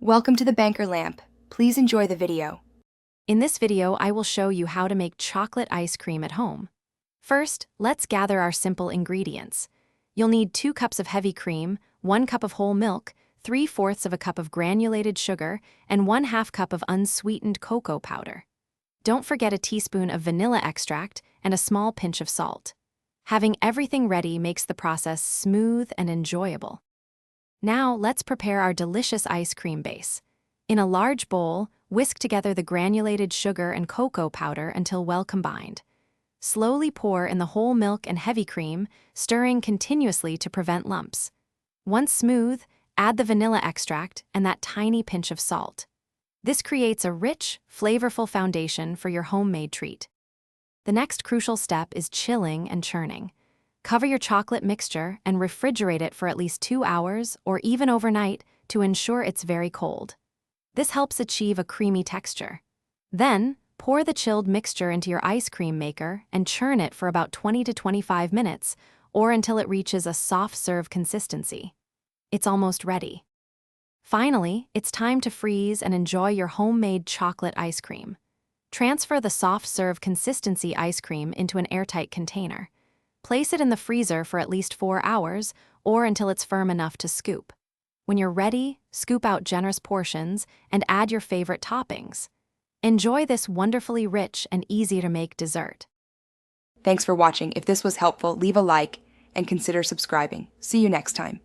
Welcome to the Banker Lamp. Please enjoy the video. In this video, I will show you how to make chocolate ice cream at home. First, let's gather our simple ingredients. You'll need 2 cups of heavy cream, 1 cup of whole milk, 3/4 of a cup of granulated sugar, and 1/2 cup of unsweetened cocoa powder. Don't forget a teaspoon of vanilla extract and a small pinch of salt. Having everything ready makes the process smooth and enjoyable. Now, let's prepare our delicious ice cream base. In a large bowl, whisk together the granulated sugar and cocoa powder until well combined. Slowly pour in the whole milk and heavy cream, stirring continuously to prevent lumps. Once smooth, add the vanilla extract and that tiny pinch of salt. This creates a rich, flavorful foundation for your homemade treat. The next crucial step is chilling and churning. Cover your chocolate mixture and refrigerate it for at least 2 hours or even overnight to ensure it's very cold. This helps achieve a creamy texture. Then, pour the chilled mixture into your ice cream maker and churn it for about 20 to 25 minutes or until it reaches a soft serve consistency. It's almost ready. Finally, it's time to freeze and enjoy your homemade chocolate ice cream. Transfer the soft serve consistency ice cream into an airtight container. Place it in the freezer for at least 4 hours or until it's firm enough to scoop. When you're ready, scoop out generous portions and add your favorite toppings. Enjoy this wonderfully rich and easy-to-make dessert. Thanks for watching. If this was helpful, leave a like and consider subscribing. See you next time.